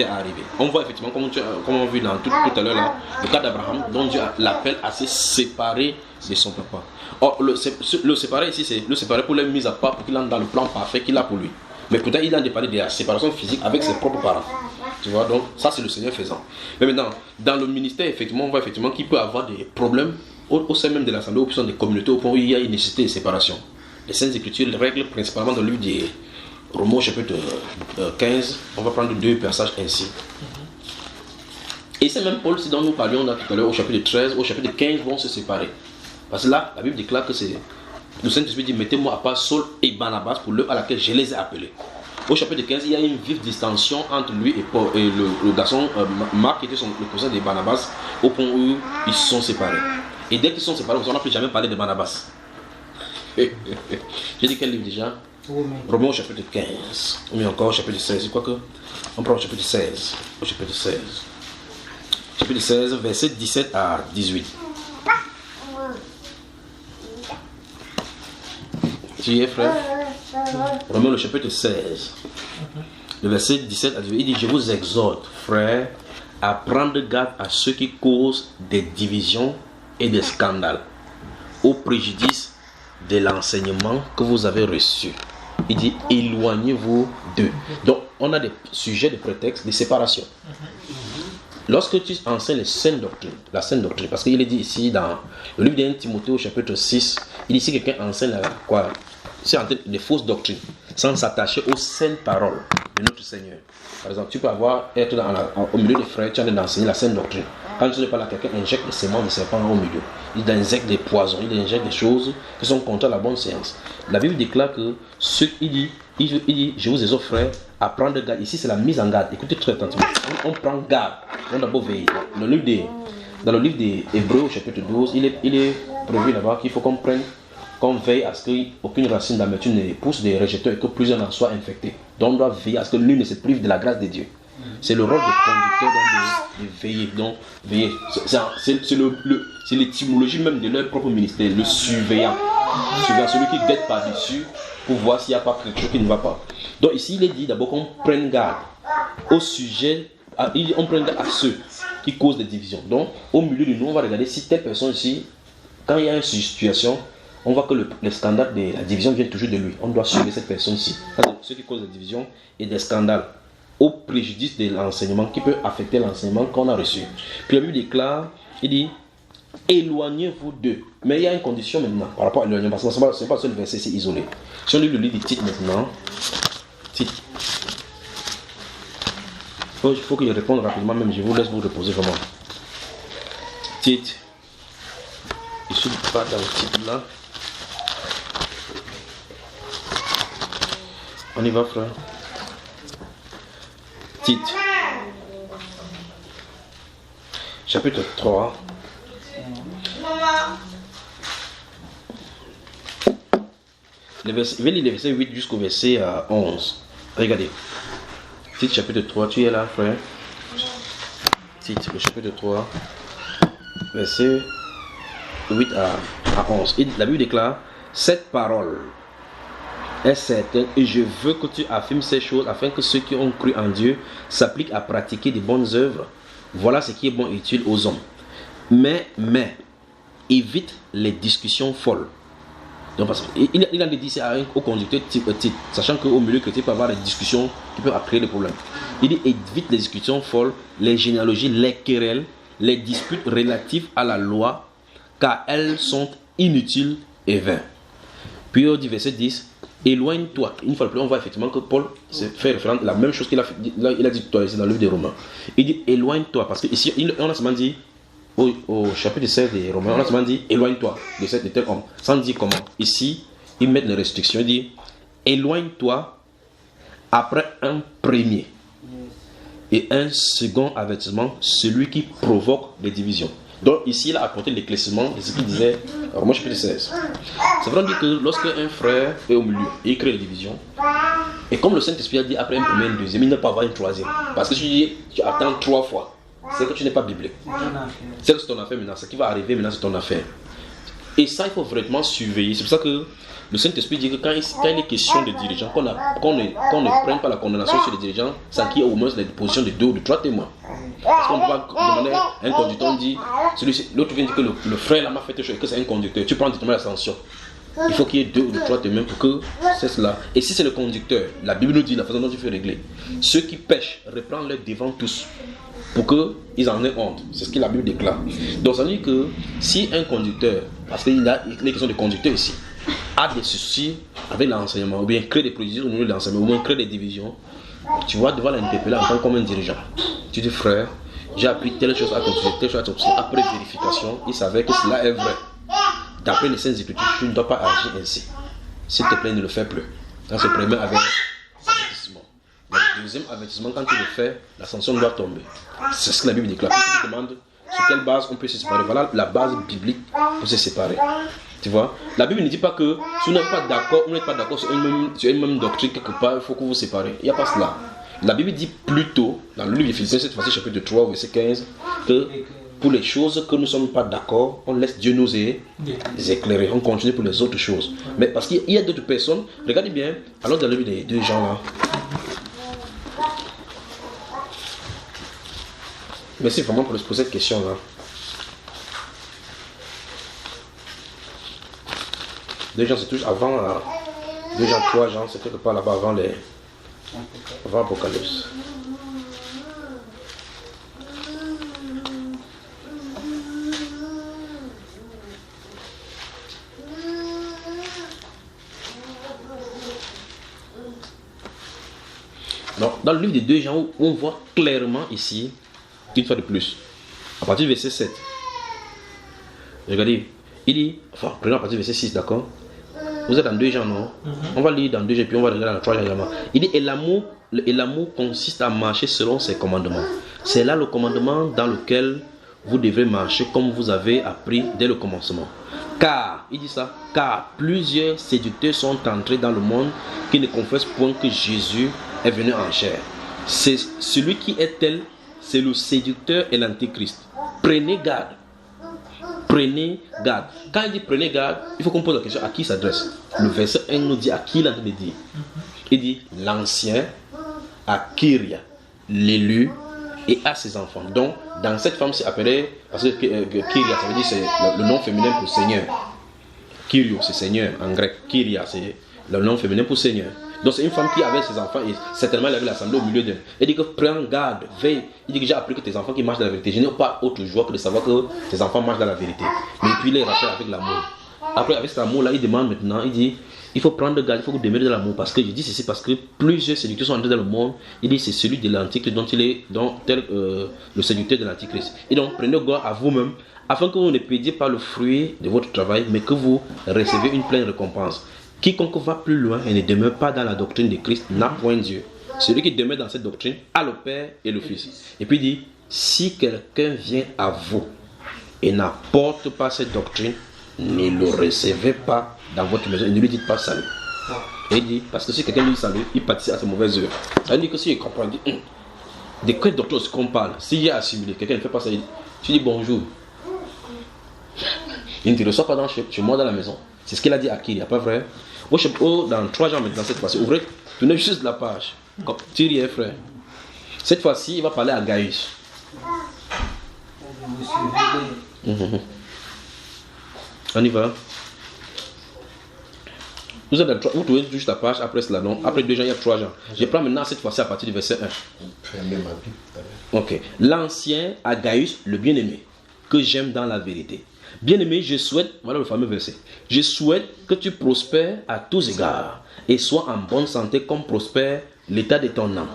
arrivé. On voit effectivement, comme on a vu dans tout à l'heure là, le cas d'Abraham, dont Dieu l'appelle à se séparer de son papa. Or, le séparer ici, c'est le séparer pour la mise à part, pour qu'il entre dans le plan parfait qu'il a pour lui. Mais pourtant, il a parlé de la séparation physique avec ses propres parents. Tu vois, donc ça c'est le Seigneur faisant. Mais maintenant, dans le ministère, effectivement, on voit effectivement qu'il peut avoir des problèmes au sein même de l'assemblée, au sein des communautés, au point où il y a une nécessité de séparation. Les Saintes Écritures règlent principalement dans le livre des Romains chapitre 15, on va prendre 2 passages ainsi. Et c'est même Paul, dont nous parlions là, tout à l'heure, au chapitre 13, au chapitre 15 vont se séparer. Parce que là, la Bible déclare que c'est le Saint-Esprit dit: mettez-moi à part Saul et Barnabas pour l'œuvre à laquelle je les ai appelés. Au chapitre 15, il y a une vive distinction entre lui et Paul, et le garçon Marc, qui était le cousin de Barnabas, au point où ils se sont séparés. Et dès qu'ils sont séparés, on n'a plus jamais parlé de Barnabas. J'ai dit quel livre déjà? Romains au chapitre 15, ou encore au chapitre 16, je crois que on prend au chapitre 16. Au chapitre 16. Chapitre 16, verset 17 à 18. Tu y es, frère? Romains le chapitre 16, le verset 17 à 18, il dit: je vous exhorte, frères, à prendre garde à ceux qui causent des divisions et des scandales, au préjudice de l'enseignement que vous avez reçu. Il dit: éloignez-vous d'eux. Donc, on a des sujets de prétexte, de séparation. Lorsque tu enseignes les saintes doctrines, la sainte doctrine, parce qu'il est dit ici dans le livre de 1 Timothée au chapitre 6, il dit: si quelqu'un enseigne quoi? C'est en des fausses doctrines, sans s'attacher aux saintes paroles de notre Seigneur. Par exemple, tu peux être au milieu des frères, tu as d'enseigner la sainte doctrine. Quand tu n'es pas là, quelqu'un injecte des semences de serpent au milieu. Il injecte des poisons, il injecte des choses qui sont contre la bonne science. La Bible déclare que il dit: je vous exhorte, frères, à prendre garde. Ici, c'est la mise en garde. Écoutez très attentivement. On prend garde. On doit d'abord veiller. Dans le livre des Hébreux, au chapitre 12, il est prévu là-bas qu'il faut qu'on veille à ce qu'aucune racine d'amertume ne pousse des rejeteurs et que plusieurs en soient infectés. Donc on doit veiller à ce que l'une ne se prive de la grâce de Dieu. C'est le rôle des conducteurs de veiller. Donc veiller. C'est l'étymologie même de leur propre ministère, le surveillant. Celui qui guette par-dessus pour voir s'il n'y a pas quelque chose qui ne va pas. Donc ici il est dit d'abord qu'on prenne garde au sujet, on prenne garde à ceux qui causent des divisions. Donc au milieu de nous, on va regarder si telle personne ici, quand il y a une situation, on voit que les scandales de la division viennent toujours de lui. On doit suivre cette personne-ci. C'est ceux qui causent des divisions et des scandales au préjudice de l'enseignement qui peut affecter l'enseignement qu'on a reçu. Puis la Bible déclare, il dit: éloignez-vous d'eux. Mais il y a une condition maintenant par rapport à l'éloignement, parce que ce n'est pas seul verset, c'est isolé. Si on lit le livre de Tite maintenant, Tite. Il faut que je réponde rapidement, même je vous laisse vous reposer vraiment. Tite. Je suis pas dans le titre là. On y va, frère. Tite. Chapitre 3. Je vais lire les versets 8 jusqu'au verset 11. Regardez. Tite chapitre 3. Tu es là, frère? Tite, le chapitre 3. Verset 8 à à 11. Et la Bible déclare, cette parole est certaine et je veux que tu affirmes ces choses afin que ceux qui ont cru en Dieu s'appliquent à pratiquer de bonnes œuvres. Voilà ce qui est bon et utile aux hommes. Mais, évite les discussions folles. Donc, parce il a dit ça au conducteur type, sachant qu'au milieu chrétien, il peut y avoir des discussions qui peuvent créer des problèmes. Il dit évite les discussions folles, les généalogies, les querelles, les disputes relatives à la loi, car elles sont inutiles et vaines. Puis au verset 10, éloigne-toi. Une fois de plus, on voit effectivement que Paul fait référence à la même chose qu'il a dit tout à l'heure dans le livre des Romains. Il dit éloigne-toi, parce que ici, on a seulement dit au chapitre 16 des Romains, on a seulement dit éloigne-toi de tel homme, sans dire comment. Ici, ils mettent les restrictions. Il dit éloigne-toi après un premier et un second avertissement, celui qui provoque des divisions. Donc ici, il a apporté l'éclaircissement de ce qu'il disait dans Romains chapitre 16. C'est vrai dire que lorsque un frère est au milieu et il crée des divisions, et comme le Saint-Esprit a dit après un premier et un deuxième, il ne peut pas avoir une troisième. Parce que tu attends 3 fois. C'est que tu n'es pas biblique. C'est que c'est ton affaire maintenant. Ce qui va arriver maintenant, c'est ton affaire. Et ça, il faut vraiment surveiller. C'est pour ça que le Saint-Esprit dit que quand il est question de dirigeants, qu'on ne prenne pas la condamnation sur les dirigeants sans qu'il y ait au moins la position de 2 ou de 3 témoins. Parce qu'on ne peut pas demander à un conducteur, on dit, l'autre vient dire que le frère là m'a fait quelque chose et que c'est un conducteur. Tu prends directement la sanction. Il faut qu'il y ait 2 ou 3 témoins pour que c'est cela. Et si c'est le conducteur, la Bible nous dit la façon dont il faut régler. Ceux qui pêchent, reprends-les devant tous, pour qu'ils en aient honte. C'est ce que la Bible déclare. Donc ça veut dire que si un conducteur, parce qu'il y a les questions de conducteur ici, a des soucis avec l'enseignement, ou bien crée des préjugés au niveau de l'enseignement, ou bien crée des divisions, tu vas devoir l'interpeller en tant comme un dirigeant. Tu dis frère, j'ai appris telle chose à ton sujet, telle chose à ton sujet. Après vérification, il savait que cela est vrai. D'après les Saintes Écritures, tu ne dois pas agir ainsi. S'il te plaît, ne le fais plus. Dans ce premier avertissement. Le deuxième avertissement, quand tu le fais, la sanction doit tomber. C'est ce que la Bible déclare. Tu te demandes sur quelle base on peut se séparer. Voilà la base biblique pour se séparer. Tu vois, la Bible ne dit pas que si vous n'êtes pas d'accord sur une même doctrine quelque part, il faut que vous vous séparez. Il n'y a pas cela. La Bible dit plutôt, dans le livre de Philippiens, cette fois-ci, chapitre 3, verset 15, que pour les choses que nous ne sommes pas d'accord, on laisse Dieu nous éclairer. On continue pour les autres choses. Mais parce qu'il y a d'autres personnes, regardez bien, alors dans le livre des 2 Jean là. Merci vraiment pour cette question là. 2 Jean, c'est toujours avant 2 Jean, 3 Jean, c'est quelque part là-bas avant Apocalypse. Donc, dans le livre des 2 Jean, on voit clairement ici, une fois de plus, à partir du verset 7. Regardez, il dit, enfin, prenons à partir du verset 6, d'accord? Vous êtes dans 2 Jean, non? On va lire dans 2 Jean, puis on va regarder dans 3 Jean également. Il dit, et l'amour consiste à marcher selon ses commandements. C'est là le commandement dans lequel vous devez marcher comme vous avez appris dès le commencement. Car, il dit ça, car plusieurs séducteurs sont entrés dans le monde qui ne confessent point que Jésus est venu en chair. C'est celui qui est tel, c'est le séducteur et l'antéchrist. Prenez garde. Prenez garde. Quand il dit prenez garde, il faut qu'on pose la question à qui il s'adresse. Le verset 1 nous dit à qui il a de dire. Il dit l'ancien, à Kyria, l'élu et à ses enfants. Donc, dans cette femme, c'est appelé, parce que Kyria, ça veut dire c'est le nom féminin pour Seigneur. Kyrio, c'est Seigneur en grec. Kyria, c'est le nom féminin pour Seigneur. Donc c'est une femme qui avait ses enfants et certainement elle avait l'assemblée au milieu d'eux. Elle dit que prends garde, veille. Il dit que j'ai appris que tes enfants qui marchent dans la vérité. Je n'ai pas autre joie que de savoir que tes enfants marchent dans la vérité. Mais puis il les rappelle avec l'amour. Après avec cet amour là, il demande maintenant, il dit, il faut prendre garde, il faut que vous demeurez dans l'amour. Parce que je dis ceci parce que plusieurs séducteurs sont entrés dans le monde. Il dit c'est celui de l'antichrist dont il est le séducteur de l'antichrist. Et donc prenez garde à vous-même afin que vous ne perdiez pas le fruit de votre travail, mais que vous recevez une pleine récompense. Quiconque va plus loin et ne demeure pas dans la doctrine de Christ n'a point Dieu. Celui qui demeure dans cette doctrine a le Père et le Fils. Et puis il dit, si quelqu'un vient à vous et n'apporte pas cette doctrine, ne le recevez pas dans votre maison et ne lui dites pas salut. Et il dit, parce que si quelqu'un lui dit salut, il participe à ses mauvaises œuvres. Ça veut dire que si il comprend, il dit, de quelle doctrine est-ce qu'on parle? S'il y a assimilé, quelqu'un ne fait pas ça, tu dis bonjour. Il ne te reçoit pas chez moi dans la maison. C'est ce qu'il a dit à Kiri, pas vrai? Dans 3 ans maintenant, cette fois-ci, ouvrez, tournez juste la page. Thierry est frère. Cette fois-ci, il va parler à Gaius. On y va. Vous trouvez juste la page après cela, non? Après 2 ans, il y a 3 ans. Je prends maintenant cette fois-ci à partir du verset 1. Ok. L'ancien à Gaius, le bien-aimé, que j'aime dans la vérité. Bien-aimé, je souhaite, voilà le fameux verset, je souhaite que tu prospères à tous égards et sois en bonne santé comme prospère l'état de ton âme.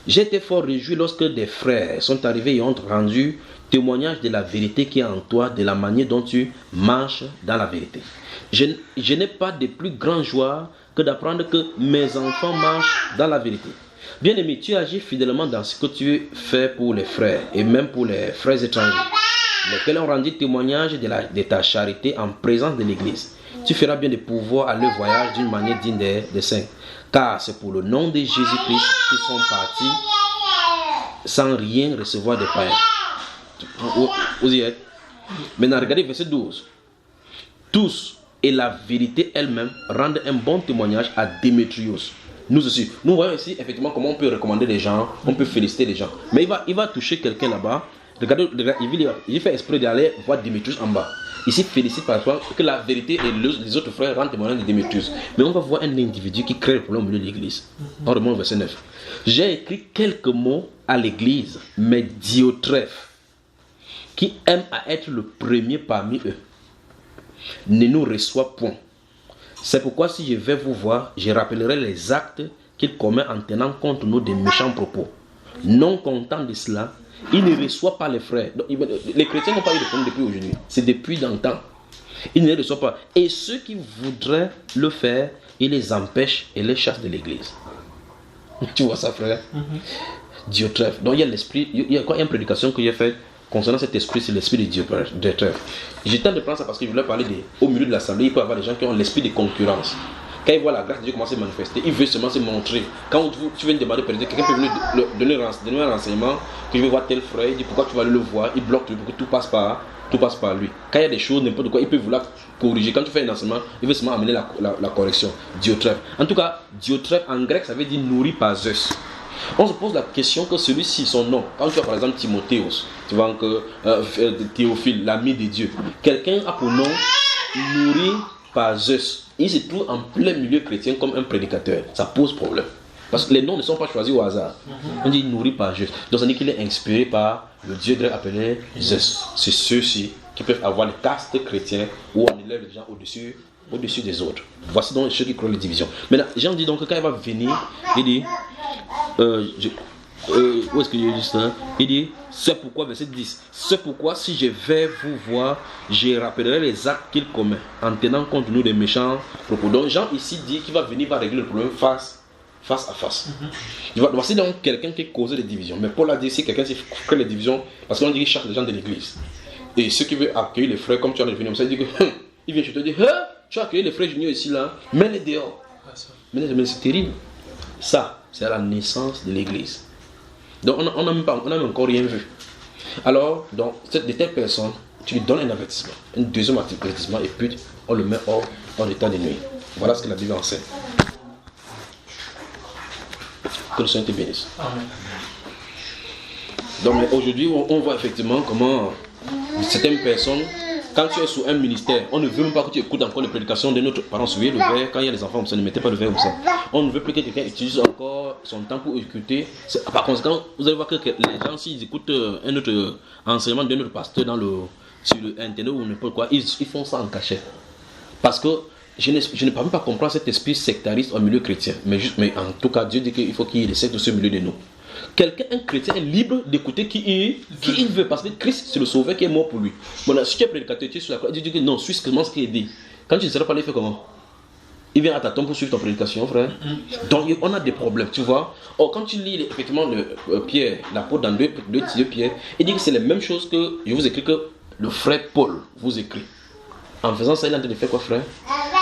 J'ai été fort réjoui lorsque des frères sont arrivés et ont rendu témoignage de la vérité qui est en toi, de la manière dont tu marches dans la vérité. Je n'ai pas de plus grande joie que d'apprendre que mes enfants marchent dans la vérité. Bien-aimé, tu agis fidèlement dans ce que tu fais pour les frères et même pour les frères étrangers, lesquels ont rendu témoignage de ta charité en présence de l'Église. Tu feras bien de pouvoir aller au voyage d'une manière digne des saints, car c'est pour le nom de Jésus-Christ qu'ils sont partis sans rien recevoir des païens. Vous y êtes? Maintenant, regardez verset 12. Tous et la vérité elle-même rendent un bon témoignage à Démétrios. Nous aussi. Nous voyons ici effectivement comment on peut recommander les gens, on peut féliciter les gens. Mais il va toucher quelqu'un là-bas. Regardez, il fait exprès d'aller voir Démétrius en bas. Ici, félicite par exemple que la vérité et les autres frères rendent témoignage de Démétrius. Mais on va voir un individu qui crée le problème au milieu de l'église. On remonte au verset 9. J'ai écrit quelques mots à l'église, mais Diotrephe, qui aime à être le premier parmi eux, ne nous reçoit point. C'est pourquoi si je vais vous voir, je rappellerai les actes qu'il commet en tenant contre nous des méchants propos. Non content de cela, il ne reçoit pas les frères. Donc, les chrétiens n'ont pas eu de problème depuis aujourd'hui. C'est depuis dans le temps. Il ne les reçoit pas. Et ceux qui voudraient le faire, il les empêche et les chasse de l'église. Tu vois ça, frère? Diotrephe. Donc il y a l'esprit. Il y a une prédication que j'ai faite concernant cet esprit, c'est l'esprit de Diotrephe. J'ai tenté de prendre ça parce que je voulais parler au milieu de l'assemblée. Il peut y avoir des gens qui ont l'esprit de concurrence. Quand il voit la grâce de Dieu commencer à se manifester, il veut seulement se montrer. Quand tu viens de demander pardon, quelqu'un peut venir donner un renseignement, que je vais voir tel frère, il dit pourquoi tu vas aller le voir, il bloque pour que tout passe par lui. Quand il y a des choses, n'importe quoi, il peut vouloir corriger. Quand tu fais un enseignement, il veut seulement amener la correction. Diotrephe. En tout cas, Diotrephe en grec, ça veut dire nourri par Zeus. On se pose la question que celui-ci, son nom, quand tu as par exemple Timothéos, tu vois que Théophile, l'ami de Dieu, quelqu'un a pour nom nourri par Zeus. Il se trouve en plein milieu chrétien comme un prédicateur. Ça pose problème. Parce que les noms ne sont pas choisis au hasard. On dit nourri par Zeus. Donc ça dit qu'il est inspiré par le dieu grec appelé Zeus. C'est ceux-ci qui peuvent avoir les castes chrétiens où on élève les gens au-dessus des autres. Voici donc ceux qui créent les divisions. Maintenant, Jean dit donc que quand il va venir, il dit où est-ce que j'ai dit ça? Il dit, c'est pourquoi, verset 10, c'est pourquoi si je vais vous voir, je rappellerai les actes qu'il commet, en tenant compte de nous des méchants propos. Donc Jean ici dit qu'il va venir va régler le problème face à face. Voici donc quelqu'un qui cause des divisions. Mais Paul a dit, c'est quelqu'un qui crée les divisions, parce qu'on dit qu'il cherche les gens de l'église. Et ceux qui veulent accueillir les frères, comme tu as devenu, ça dit que il vient, je te dis, tu as accueilli les frères juniors ici, là, mets-les dehors. Mais c'est terrible. Ça, c'est la naissance de l'église. Donc on n'a même encore rien vu. Alors, donc, de telles personnes, tu lui donnes un avertissement, un deuxième avertissement, et puis on le met hors état de nuit. Voilà ce que la Bible enseigne. Que le Seigneur te bénisse. Amen. Donc aujourd'hui, on voit effectivement comment certaines personnes, quand tu es sous un ministère, on ne veut même pas que tu écoutes encore les prédications de notre parent. Souvenez le verre, quand il y a des enfants, ça ne mettez pas le verre comme ça. On ne veut plus que quelqu'un utilise encore son temps pour écouter. Par conséquent, vous allez voir que les gens, s'ils écoutent un autre enseignement d'un autre pasteur sur internet ou n'importe quoi, ils font ça en cachette. Parce que je ne peux même pas comprendre cet esprit sectariste au milieu chrétien. Mais en tout cas, Dieu dit qu'il faut qu'il y ait des sectes aussi au milieu de nous. Un chrétien est libre d'écouter qui il veut, parce que Christ c'est le sauveur qui est mort pour lui. Bon, si tu es prédicateur, tu es sur la croix, Dieu dit que non, suis seulement ce qu'il dit. Quand tu ne seras pas là, il fait comment? Il vient à ta tombe pour suivre ton prédication, frère. Donc on a des problèmes, tu vois. Or, quand tu lis effectivement Pierre, l'apôtre dans 2 Pierre, il dit que c'est la même chose que je vous écris que le frère Paul vous écrit. En faisant ça, il est en train de faire quoi, frère?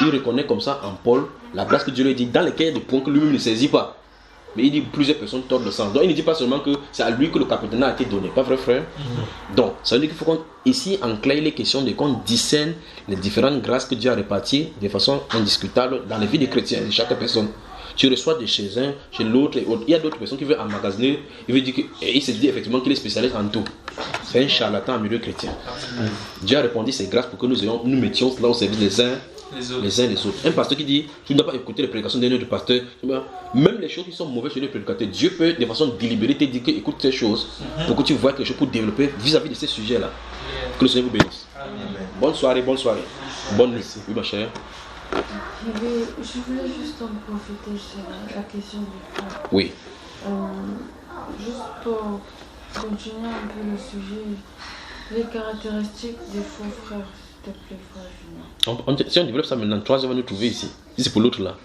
Il reconnaît comme ça en Paul la grâce que Dieu lui dit dans lesquels des points que lui-même ne saisit pas. mais il dit plusieurs personnes tordent le sens. Donc il ne dit pas seulement que c'est à lui que le capitana a été donné, pas vrai frère? Donc ça veut dire qu'il faut qu'on, ici en clair, les questions de qu'on discerne les différentes grâces que Dieu a réparties de façon indiscutable dans la vie des chrétiens, de chaque personne. Tu reçois de chez un, chez l'autre et autres. Il y a d'autres personnes qui veulent emmagasiner, il se dit effectivement qu'il est spécialiste en tout. C'est un charlatan en milieu chrétien. Dieu a répandu ses grâces pour que nous mettions cela au service des uns les autres. Un pasteur qui dit tu ne dois pas écouter les prédications d'un autre pasteur, même les choses qui sont mauvaises chez les prédicateurs, Dieu peut de façon délibérée te dire que écoute ces choses pour que tu vois quelque chose pour développer vis-à-vis de ces sujets-là. Que le Seigneur vous bénisse. Bonne soirée, bonne soirée. Bonne nuit. Oui, ma chère. Je voulais juste en profiter sur la question du frère. Oui. Juste pour continuer un peu le sujet, les caractéristiques des faux frères, s'il te plaît, frère Junior. Si on développe ça maintenant, 3 heures va nous trouver ici. Si c'est pour l'autre là.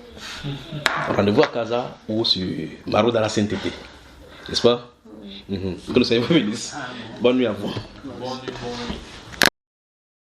Rendez-vous à Casa ou sur Maro dans la Sainteté. N'est-ce pas? Que le Seigneur vous bénisse. Bonne nuit à vous. Bonne nuit.